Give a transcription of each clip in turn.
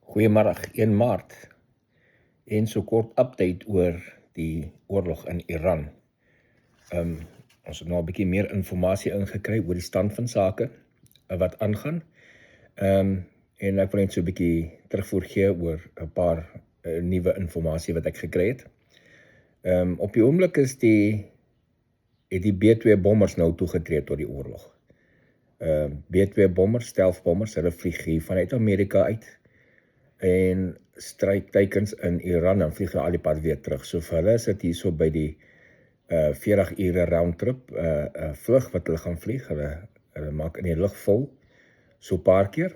Goeiemiddag, 1 Maart en so kort update oor die oorlog in Iran. Ons het nou 'n bietjie meer inligting ingekry oor die stand van sake wat aangaan. En ek wil net so 'n bietjie terugvoer gee oor 'n paar nuwe inligting wat ek gekry het. Op die oomblik het die B2 bommers nou toegetree tot die oorlog. B2 bommers, stealth-bommers, hulle vlieg hier vanuit Amerika uit en strykteikens in Iran en vlieg al die pad weer terug. So vir hulle is dit hier so by die 40 ure roundtrip vlug wat hulle gaan vlieg. Hulle maak in die lug vol so 'n paar keer.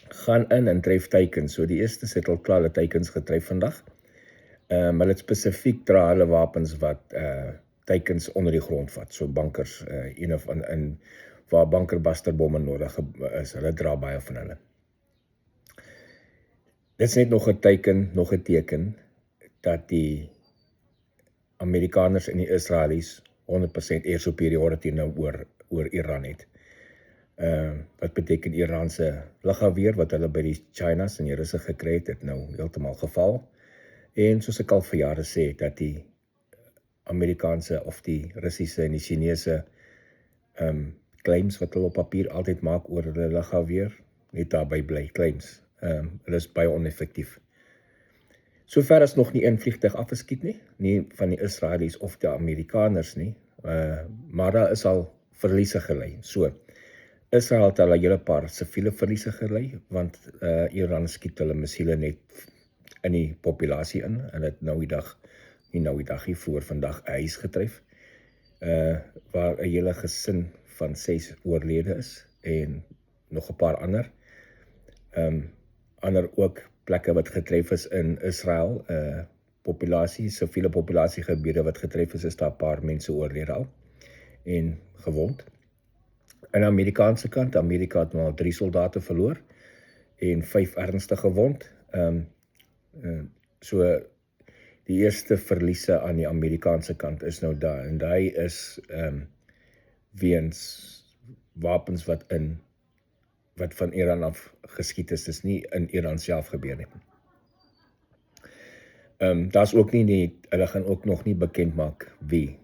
Gaan in en tref teikens. So die eerste het al klaar hulle teikens getref vandag. Hulle het spesifiek dra hulle wapens wat teikens onder die grond vat. So bankers in waar bunkerbusterbomme nodig is. Hulle dra baie van hulle. Dit is net nog 'n teken dat die Amerikaners en die Israelies 100% air superiority nou oor Iran het. Wat beteken Iranse lugafweer wat hulle by die Chinas en die Russe gekry het nou heeltemal geval. En soos ek al vir jare sê, dat die Amerikaanse of die Russiese en die Chinese claims wat hulle op papier altyd maak oor hulle lugafweer, net daarby bly claims. Hulle is baie oneffektief. Sover is nog nie een vliegtuig afgeskiet nie van die Israelies of die Amerikaners nie, maar daar is al verliese gelei. So, Israel het al 'n hele paar siviele verliese gelei, want Iran skiet hulle missiele net in die populasie in. Hulle het voor vandag 'n huis getref, waar 'n hele gesin van 6 oorlede is, en nog 'n paar ander. Ander ook plekke wat getref is in Israel, siviele populasiegebiede wat getref is daar 'n paar mense oorlede al, en gewond. Aan die Amerikaanse kant, Amerika het nou al 3 soldate verloor, en 5 ernstig gewond. So, die eerste verliese aan die Amerikaanse kant is nou daar, en daai is weens wapens wat van Iran af geskiet is. Dis nie in Iran self gebeur nie. Daar's ook hulle gaan ook nog nie bekend maak wie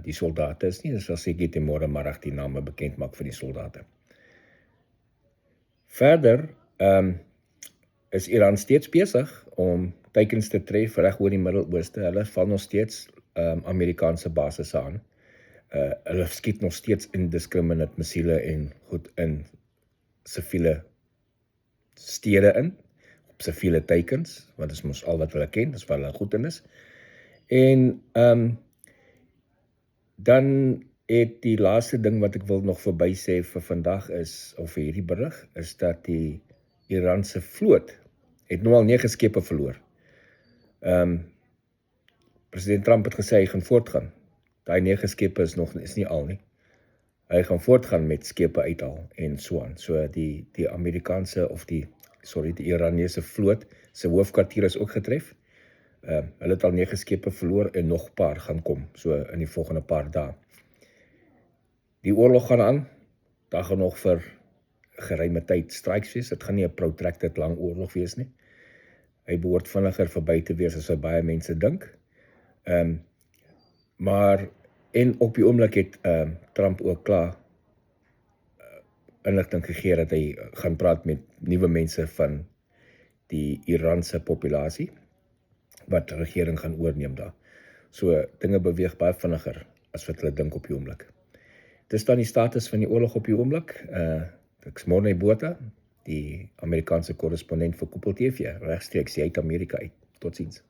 die soldate is nie. Dis sal seker teen môre middag die name bekend maak vir die soldate. Verder is Iran steeds besig om teikens te tref reg oor die Midde-Ooste. Hulle val nog steeds Amerikaanse basisse aan. Hulle skiet nog steeds indiscriminate missiele en goed in siviele stede in, op siviele teikens, want dit is mos al wat hulle ken, dis wat hulle goed in is. En dan het die laaste ding wat ek wil nog verby sê vir vandag is, of vir hierdie berig, is dat die Iranse vloot het nou al 9 skepe verloor. President Trump het gesê hy gaan voortgaan. Daai 9 skepe is nie al nie. Hy gaan voortgaan met skepe uithaal en so aan. So die Amerikaanse of die Iranese vloot se hoofkwartier is ook getref. Hulle het al 9 skepe verloor en nog 'n paar gaan kom, so in die volgende paar dae. Die oorlog gaan aan. Daar gaan nog vir geruime tyd strikes wees. Dit gaan nie 'n protracted lang oorlog wees nie. Hy behoort vinniger verby te wees as wat baie mense dink. Maar op die oomblik het Trump ook klaar inligting gegee dat hy gaan praat met nuwe mense van die Iranse populasie wat die regering gaan oorneem daar. So dinge beweeg baie vinniger as wat hulle dink op die oomblik. Dis dan die status van die oorlog op die oomblik. Ek is Morne Botha, die Amerikaanse korrespondent vir Koepel TV, regstreeks uit Amerika uit. Totsiens.